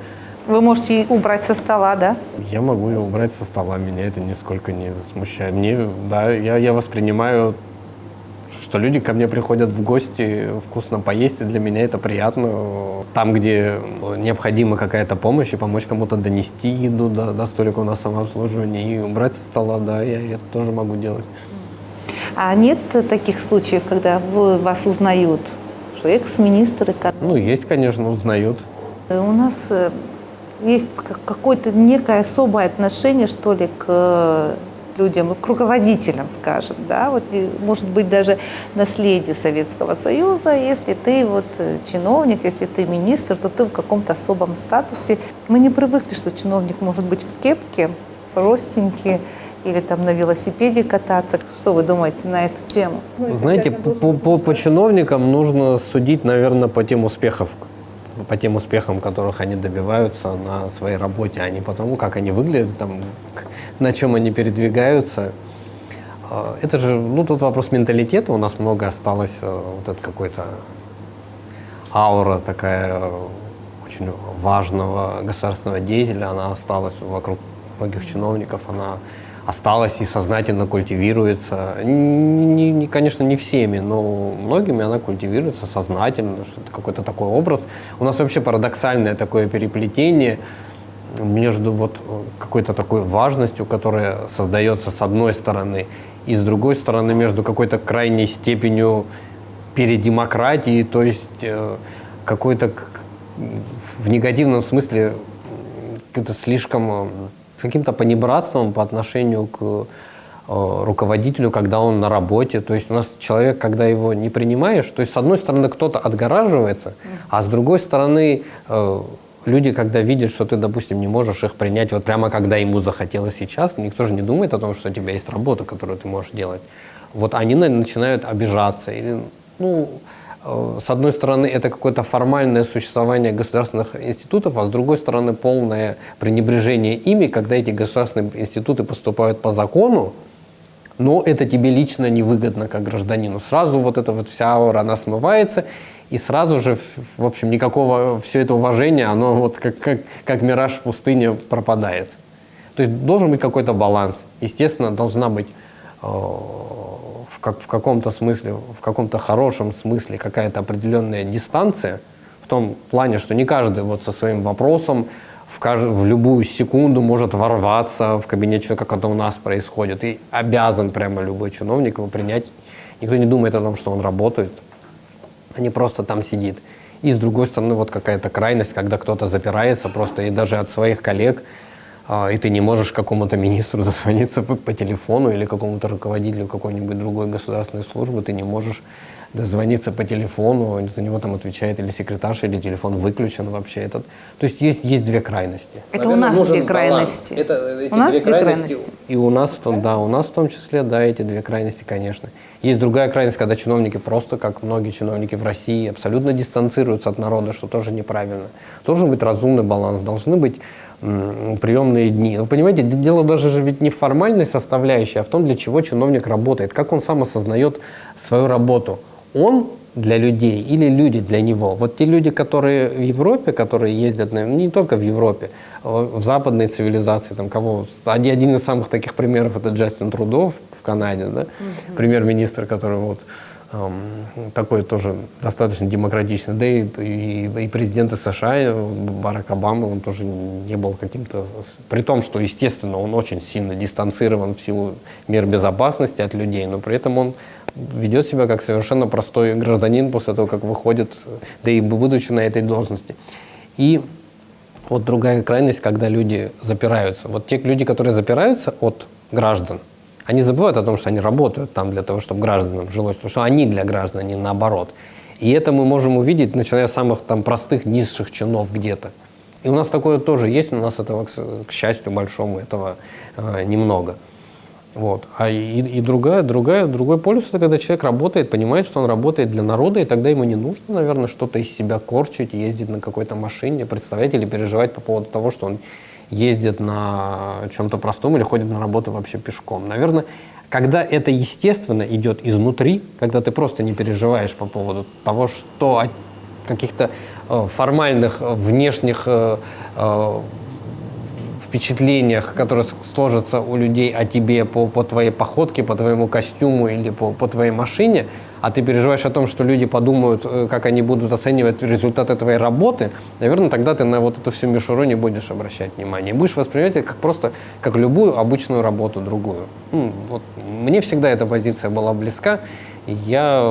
Вы можете убрать со стола, да? Я могу и убрать со стола, меня это нисколько не смущает. Я воспринимаю, что люди ко мне приходят в гости вкусно поесть, и для меня это приятно. Там, где необходима какая-то помощь, и помочь кому-то донести еду до столика на самообслуживании, и убрать со стола, да, я это тоже могу делать. А нет таких случаев, когда вас узнают, что экс-министры? Есть, конечно, узнают. У нас есть какое-то некое особое отношение, что ли, к людям, к руководителям, скажем, да, вот, и, может быть, даже наследие Советского Союза, если ты вот чиновник, если ты министр, то ты в каком-то особом статусе. Мы не привыкли, что чиновник может быть в кепке, простенький, или там на велосипеде кататься. Что вы думаете на эту тему? Знаете, по чиновникам нужно судить, наверное, по тем успехам, которых они добиваются на своей работе, а не по тому, как они выглядят, там, на чем они передвигаются. Это же, ну, тут вопрос менталитета. У нас много осталось вот это какой-то аура такая очень важного государственного деятеля, она осталась вокруг многих чиновников, она осталась и сознательно культивируется. Конечно, не всеми, но многими она культивируется сознательно, что это какой-то такой образ. У нас вообще парадоксальное такое переплетение между вот какой-то такой важностью, которая создается с одной стороны, и с другой стороны между какой-то крайней степенью передемократии, то есть какой-то в негативном смысле с каким-то понебратством по отношению к руководителю, когда он на работе. То есть у нас человек, когда его не принимаешь, то есть с одной стороны кто-то отгораживается, а с другой стороны люди, когда видят, что ты, допустим, не можешь их принять вот прямо когда ему захотелось сейчас, никто же не думает о том, что у тебя есть работа, которую ты можешь делать. Вот они начинают обижаться. Или, ну, с одной стороны, это какое-то формальное существование государственных институтов, а с другой стороны, полное пренебрежение ими, когда эти государственные институты поступают по закону, но это тебе лично невыгодно как гражданину. Сразу вот эта вот вся аура, она смывается, и сразу же, в общем, никакого все это уважения, оно вот как мираж в пустыне пропадает. То есть должен быть какой-то баланс. Естественно, должна быть в каком-то смысле, в каком-то хорошем смысле какая-то определенная дистанция, в том плане, что не каждый вот со своим вопросом в любую секунду может ворваться в кабинет человека, как это у нас происходит, и обязан прямо любой чиновник его принять. Никто не думает о том, что он работает, а не просто там сидит. И с другой стороны, вот какая-то крайность, когда кто-то запирается просто и даже от своих коллег, и ты не можешь какому-то министру дозвониться по телефону или какому-то руководителю какой-нибудь другой государственной службы, ты не можешь дозвониться по телефону, за него там отвечает или секретарша, или телефон выключен вообще. То есть есть две крайности. Это у нас две крайности. У нас две крайности. И у нас в том числе, да, эти две крайности, конечно. Есть другая крайность, когда чиновники просто, как многие чиновники в России, абсолютно дистанцируются от народа, что тоже неправильно. Должен быть разумный баланс, должны быть приемные дни. Вы понимаете, дело даже же ведь не в формальной составляющей, а в том, для чего чиновник работает, как он сам осознает свою работу. Он для людей или люди для него? Вот те люди, которые в Европе, которые ездят, не только в Европе, в западной цивилизации, там один из самых таких примеров это Джастин Трудо в Канаде, да? Премьер-министр, который вот такой тоже достаточно демократичный, да и президенты США, Барак Обама, он тоже не был каким-то, при том, что, естественно, он очень сильно дистанцирован в силу мер безопасности от людей, но при этом он ведет себя как совершенно простой гражданин после того, как выходит, да и будучи на этой должности. И вот другая крайность, когда люди запираются. Вот те люди, которые запираются от граждан, они забывают о том, что они работают там для того, чтобы гражданам жилось, потому что они для граждан, а не наоборот. И это мы можем увидеть, начиная с самых там простых, низших чинов где-то. И у нас такое тоже есть, но у нас этого, к счастью большому, этого немного. Вот. Другой полюс, это когда человек работает, понимает, что он работает для народа, и тогда ему не нужно, наверное, что-то из себя корчить, ездить на какой-то машине, представлять или переживать по поводу того, что он ездит на чем-то простом или ходит на работу вообще пешком. Наверное, когда это естественно идет изнутри, когда ты просто не переживаешь по поводу того, что от каких-то формальных, внешних впечатлениях, которые сложатся у людей о тебе по твоей походке, по твоему костюму или по твоей машине, а ты переживаешь о том, что люди подумают, как они будут оценивать результаты твоей работы, наверное, тогда ты на вот эту всю мишуру не будешь обращать внимания. Будешь воспринимать это как любую обычную работу другую. Вот. Мне всегда эта позиция была близка, и я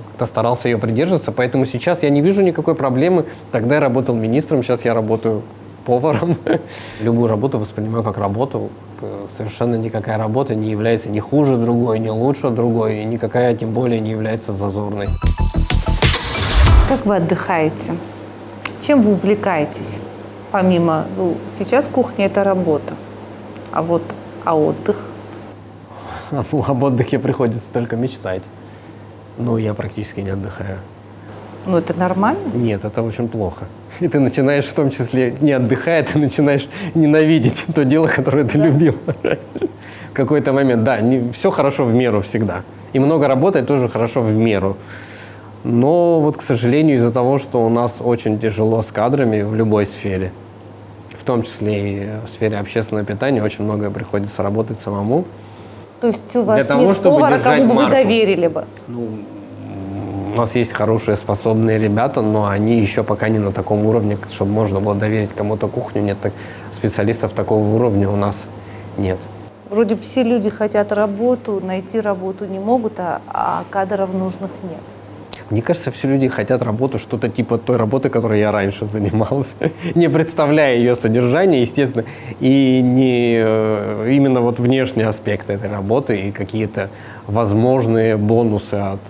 как-то старался ее придерживаться, поэтому сейчас я не вижу никакой проблемы. Тогда я работал министром, сейчас я работаю поваром. Любую работу воспринимаю как работу. Совершенно никакая работа не является ни хуже другой, ни лучше другой, и никакая тем более не является зазорной. Как вы отдыхаете? Чем вы увлекаетесь? Помимо, сейчас кухня – это работа, а отдых? Об отдыхе приходится только мечтать. Но я практически не отдыхаю. Ну, это нормально? Нет, это очень плохо. И ты начинаешь, в том числе, не отдыхая, ты начинаешь ненавидеть то дело, которое ты любил. В какой-то момент, да, все хорошо в меру всегда. И много работать тоже хорошо в меру. Но вот, к сожалению, из-за того, что у нас очень тяжело с кадрами в любой сфере, в том числе и в сфере общественного питания, очень многое приходится работать самому. То есть у вас Для того, нет чтобы повара, держать кому бы вы марку. доверили бы? У нас есть хорошие, способные ребята, но они еще пока не на таком уровне, чтобы можно было доверить кому-то кухню. Нет, специалистов такого уровня у нас нет. Вроде все люди хотят работу, найти работу не могут, а кадров нужных нет. Мне кажется, все люди хотят работу, что-то типа той работы, которой я раньше занимался, не представляя ее содержание, естественно, и не именно вот внешние аспекты этой работы и какие-то возможные бонусы от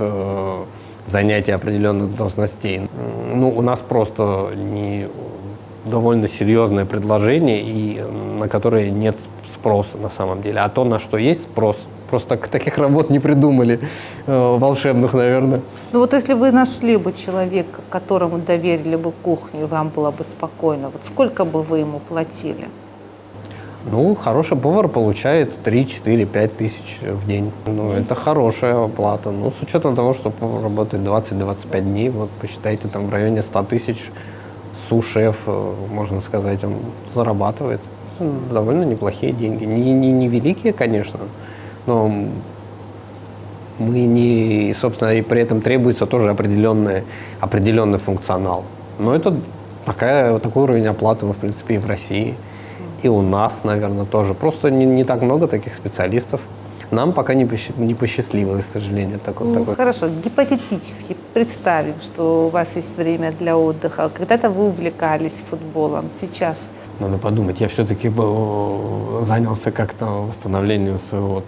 занятия определенных должностей. Ну, у нас просто довольно серьезное предложение, и на которое нет спроса на самом деле. А то, на что есть спрос, просто таких работ не придумали, волшебных, наверное. Ну вот если вы нашли бы человека, которому доверили бы кухню, и вам было бы спокойно, вот сколько бы вы ему платили? Ну, хороший повар получает 3, 4, 5 тысяч в день. Ну, это хорошая оплата. Ну, с учетом того, что повар работает 20-25 дней, вот посчитайте, там в районе 100 тысяч су-шеф, можно сказать, он зарабатывает. Довольно неплохие деньги. Не великие, конечно, но собственно, и при этом требуется тоже определенный функционал. Но это такой уровень оплаты, в принципе, и в России. И у нас, наверное, тоже. Просто не так много таких специалистов. Нам пока не посчастливилось, к сожалению. Хорошо, гипотетически представим, что у вас есть время для отдыха. Когда-то вы увлекались футболом, сейчас? Надо подумать. Я все-таки занялся как-то восстановлением своего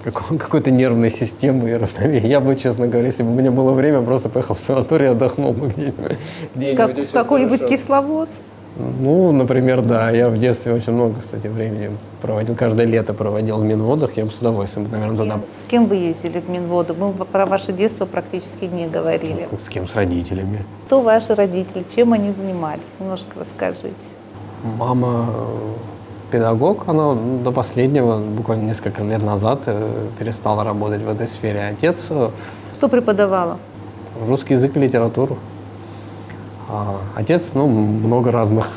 какой-то нервной системы и равновесия. Я бы, честно говоря, если бы у меня было время, просто поехал в санаторий и отдохнул бы где-нибудь. Какой-нибудь Кисловодск? Ну, например, да. Я в детстве очень много, кстати, времени проводил. Каждое лето проводил в Минводах. Я бы с удовольствием, наверное, туда... С кем вы ездили в Минводу? Мы про ваше детство практически не говорили. С кем? С родителями. Кто ваши родители? Чем они занимались? Немножко расскажите. Мама педагог, она до последнего, буквально несколько лет назад, перестала работать в этой сфере. Отец... Что преподавала? Русский язык и литературу. Отец, много разных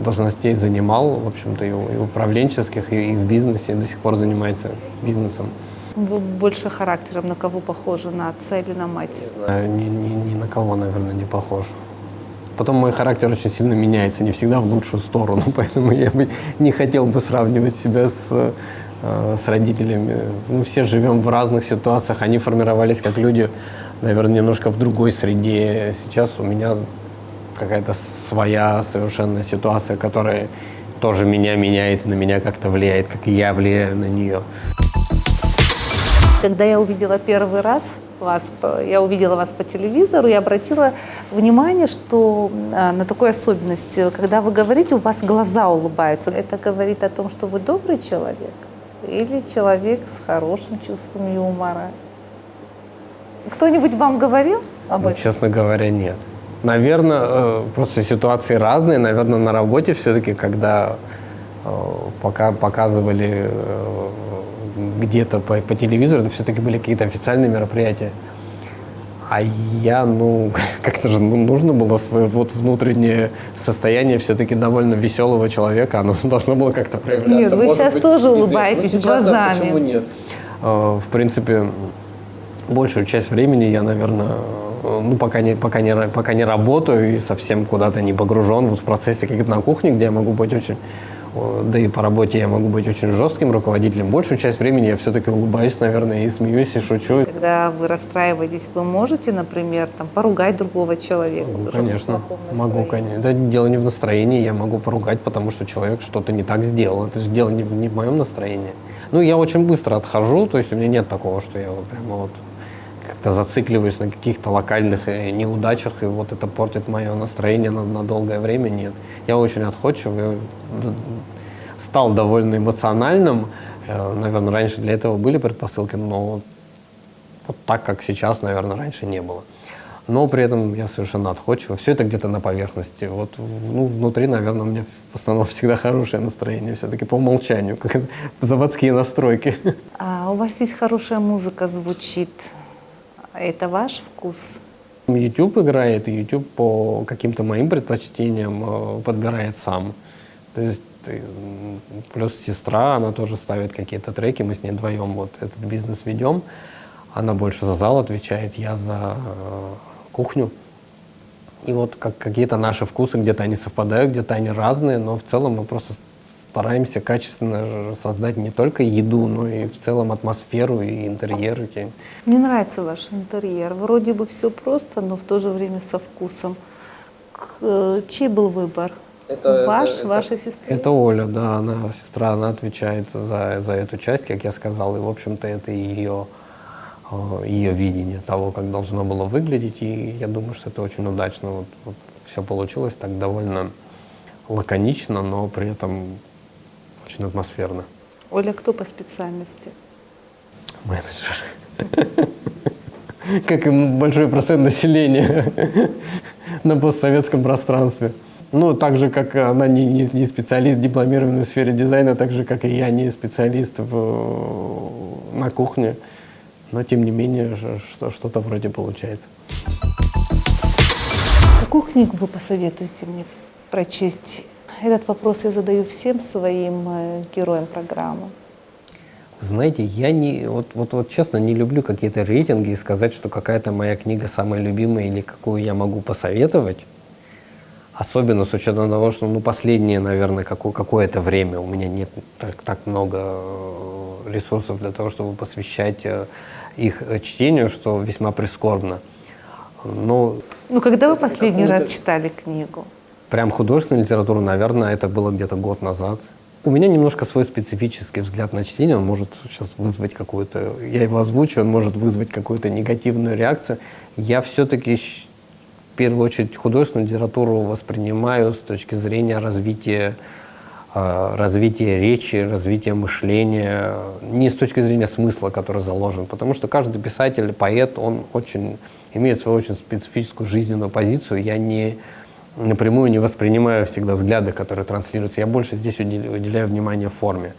должностей занимал, в общем-то, и управленческих, и в бизнесе, и до сих пор занимается бизнесом. Вы больше характером на кого похожи, на отца или на мать? Не знаю, ни на кого, наверное, не похож. Потом мой характер очень сильно меняется, не всегда в лучшую сторону, поэтому я бы не хотел бы сравнивать себя с родителями. Мы все живем в разных ситуациях, они формировались как люди, наверное, немножко в другой среде. Сейчас у меня какая-то своя совершенно ситуация, которая тоже меня меняет, на меня как-то влияет, как и я влияю на нее. Когда я увидела первый раз я увидела вас по телевизору и обратила внимание, что на такую особенность, когда вы говорите, у вас глаза улыбаются. Это говорит о том, что вы добрый человек или человек с хорошим чувством юмора? Кто-нибудь вам говорил об этом? Честно говоря, нет. Наверное, просто ситуации разные. Наверное, на работе все-таки, когда пока показывали где-то по телевизору, это все-таки были какие-то официальные мероприятия. А я, как-то же нужно было свое внутреннее состояние все-таки довольно веселого человека, оно должно было как-то проявляться. Нет, вы сейчас тоже улыбаетесь глазами. Почему нет? В принципе, большую часть времени я, наверное, пока не работаю и совсем куда-то не погружен в процессе как на кухне, где я могу быть очень... Да и по работе я могу быть очень жестким руководителем. Большую часть времени я все-таки улыбаюсь, наверное, и смеюсь, и шучу. когда вы расстраиваетесь, вы можете, например, там, поругать другого человека? Ну, чтобы в конечно, плохом могу, настроении? конечно. Да, дело не в настроении, я могу поругать, потому что человек что-то не так сделал. Это же дело не в моем настроении. Ну, я очень быстро отхожу, то есть у меня нет такого, что я вот прямо вот как-то зацикливаюсь на каких-то локальных неудачах, и вот это портит мое настроение на долгое время. Нет. Я очень отходчивый, стал довольно эмоциональным. Наверное, раньше для этого были предпосылки, но вот так, как сейчас, наверное, раньше не было. Но при этом я совершенно отходчивый. Все это где-то на поверхности. Вот, ну, внутри, наверное, у меня в основном всегда хорошее настроение. Все-таки по умолчанию, как заводские настройки. А у вас есть хорошая музыка, звучит. Это ваш вкус? YouTube играет, и YouTube по каким-то моим предпочтениям подбирает сам. То есть плюс сестра, она тоже ставит какие-то треки, мы с ней вдвоем вот этот бизнес ведем. Она больше за зал отвечает, я за кухню. И вот какие-то наши вкусы, где-то они совпадают, где-то они разные, но в целом мы просто стараемся качественно создать не только еду, но и в целом атмосферу и интерьер. Мне нравится ваш интерьер. Вроде бы все просто, но в то же время со вкусом. Чей был выбор? Вашей сестры? Это Оля, да, сестра, она отвечает за эту часть, как я сказал, и, в общем-то, это ее видение того, как должно было выглядеть, и я думаю, что это очень удачно. Вот все получилось так довольно лаконично, но при этом очень атмосферно. Оля, кто по специальности? Менеджер. Как и большой процент населения на постсоветском пространстве. Ну, так же, как она не специалист, дипломированный в сфере дизайна, так же, как и я не специалист на кухне. Но, тем не менее, что-то вроде получается. Какую книгу вы посоветуете мне прочесть? Этот вопрос я задаю всем своим героям программы. Знаете, я вот честно не люблю какие-то рейтинги и сказать, что какая-то моя книга самая любимая или какую я могу посоветовать. Особенно с учетом того, что последнее, наверное, какое-то время у меня нет так много ресурсов для того, чтобы посвящать их чтению, что весьма прискорбно. Но когда вы последний раз читали книгу? Прям художественную литературу, наверное, это было где-то год назад. У меня немножко свой специфический взгляд на чтение, он может сейчас вызвать какую-то, я его озвучу, он может вызвать какую-то негативную реакцию. Я все-таки в первую очередь художественную литературу воспринимаю с точки зрения развития речи, развития мышления, не с точки зрения смысла, который заложен, потому что каждый писатель, поэт, он имеет свою очень специфическую жизненную позицию. Я напрямую не воспринимаю всегда взгляды, которые транслируются. Я больше здесь уделяю внимание форме.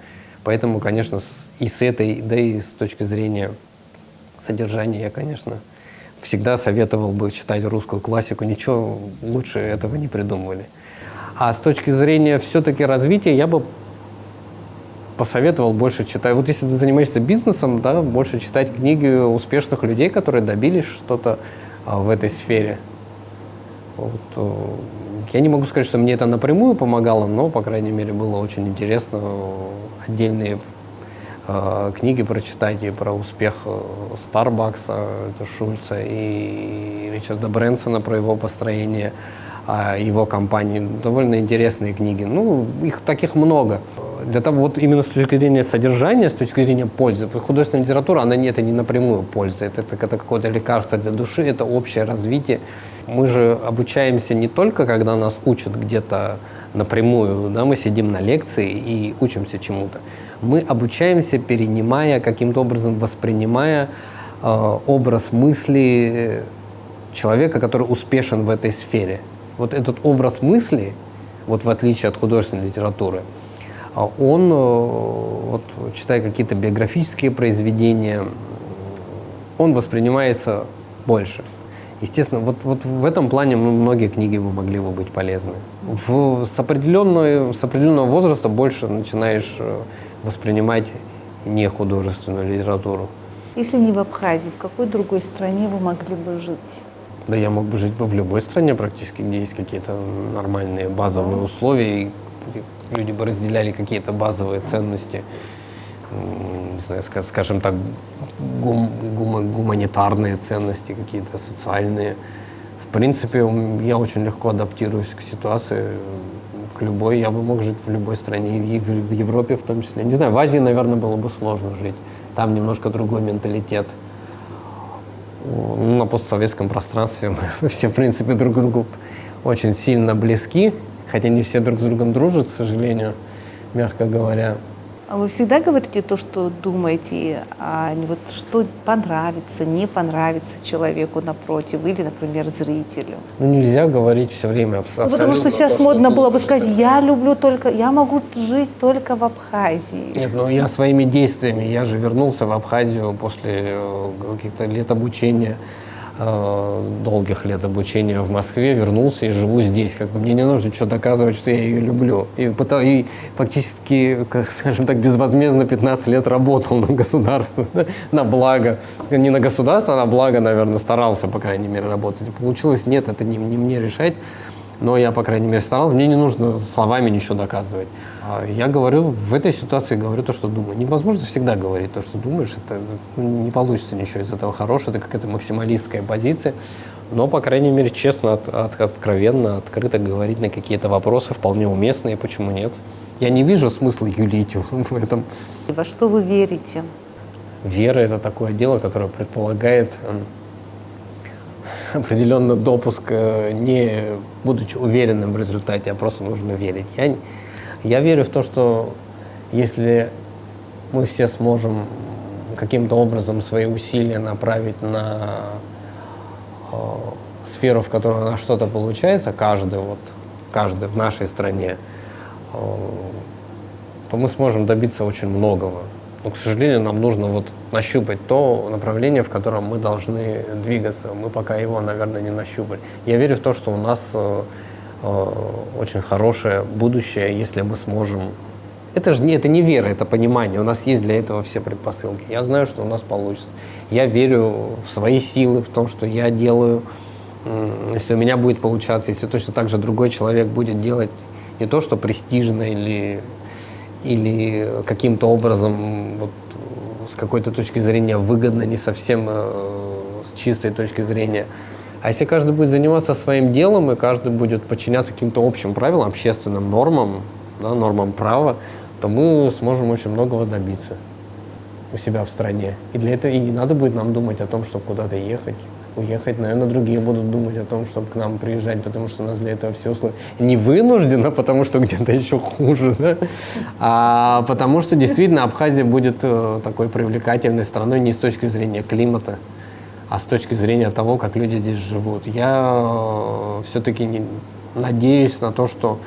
Поэтому, конечно, и с этой, да и с точки зрения содержания я, конечно, всегда советовал бы читать русскую классику. Ничего лучше этого не придумывали. А с точки зрения все-таки развития я бы посоветовал больше читать. Вот если ты занимаешься бизнесом, да, больше читать книги успешных людей, которые добились что-то в этой сфере. Вот. Я не могу сказать, что мне это напрямую помогало, но, по крайней мере, было очень интересно отдельные книги прочитать и про успех Starbucks, это Шульца, и Ричарда Брэнсона, про его построение его компании. Довольно интересные книги. Их таких много. Для того, вот именно с точки зрения содержания, с точки зрения пользы, художественная литература, это не напрямую польза, это какое-то лекарство для души, это общее развитие. Мы же обучаемся не только, когда нас учат где-то напрямую, да, мы сидим на лекции и учимся чему-то. Мы обучаемся, перенимая, каким-то образом воспринимая образ мысли человека, который успешен в этой сфере. Вот этот образ мысли, вот в отличие от художественной литературы, он, вот, читая какие-то биографические произведения, он воспринимается больше. Естественно, вот в этом плане многие книги могли бы быть полезны. С определенного возраста больше начинаешь воспринимать не художественную литературу. Если не в Абхазии, в какой другой стране вы могли бы жить? Да я мог бы жить в любой стране практически, где есть какие-то нормальные базовые условия, и люди бы разделяли какие-то базовые ценности, не знаю, скажем так, гуманитарные ценности какие-то, социальные. В принципе, я очень легко адаптируюсь к ситуации, к любой. Я бы мог жить в любой стране, и в Европе в том числе. Не знаю, в Азии, наверное, было бы сложно жить. Там немножко другой менталитет. На постсоветском пространстве мы все, в принципе, друг к другу очень сильно близки, хотя не все друг с другом дружат, к сожалению, мягко говоря. А вы всегда говорите то, что думаете, а не вот что понравится, не понравится человеку напротив или, например, зрителю? Ну, нельзя говорить все время абсолютно. Потому что сейчас модно было бы сказать, я могу жить только в Абхазии. Нет, ну я своими действиями, я же вернулся в Абхазию после каких-то лет обучения, долгих лет обучения в Москве, вернулся и живу здесь. Как бы мне не нужно что доказывать, что я ее люблю. И фактически, скажем так, безвозмездно 15 лет работал на государство, да, на благо. Не на государство, а на благо, наверное, старался, по крайней мере, работать. Получилось, нет, это не мне решать. Но я, по крайней мере, старался. Мне не нужно словами ничего доказывать. Я говорю, в этой ситуации говорю то, что думаю. Невозможно всегда говорить то, что думаешь. Это не получится ничего из этого хорошего. Это какая-то максималистская позиция. Но, по крайней мере, честно, откровенно, открыто говорить на какие-то вопросы вполне уместные. Почему нет? Я не вижу смысла юлить в этом. Во что вы верите? Вера – это такое дело, которое предполагает определенный допуск, не будучи уверенным в результате, а просто нужно верить. Я верю в то, что если мы все сможем каким-то образом свои усилия направить на сферу, в которой у нас что-то получается, каждый в нашей стране, то мы сможем добиться очень многого. Но, к сожалению, нам нужно нащупать то направление, в котором мы должны двигаться. Мы пока его, наверное, не нащупали. Я верю в то, что у нас очень хорошее будущее, если мы сможем... Это не вера, это понимание. У нас есть для этого все предпосылки. Я знаю, что у нас получится. Я верю в свои силы, в том, что я делаю. Если у меня будет получаться, если точно так же другой человек будет делать не то, что престижно или каким-то образом с какой-то точки зрения выгодно, не совсем с чистой точки зрения. А если каждый будет заниматься своим делом, и каждый будет подчиняться каким-то общим правилам, общественным нормам, да, нормам права, то мы сможем очень многого добиться у себя в стране. И для этого и не надо будет нам думать о том, чтобы куда-то уехать. Наверное, другие будут думать о том, чтобы к нам приезжать, потому что у нас для этого все условия. Не вынужденно, потому что где-то еще хуже, да? А потому что действительно Абхазия будет такой привлекательной страной не с точки зрения климата, а с точки зрения того, как люди здесь живут. Я все-таки надеюсь на то, что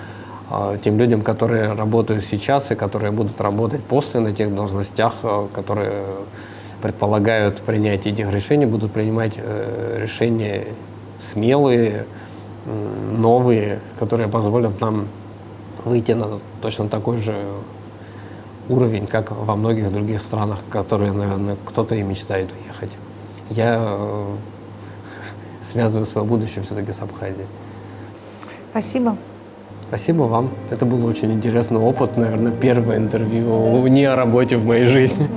тем людям, которые работают сейчас и которые будут работать после на тех должностях, которые предполагают принятие этих решений, будут принимать решения смелые, новые, которые позволят нам выйти на точно такой же уровень, как во многих других странах, которые, наверное, кто-то и мечтает уехать. Я связываю свое будущее все-таки с Абхазией. Спасибо. Спасибо вам. Это был очень интересный опыт, наверное, первое интервью не о работе в моей жизни.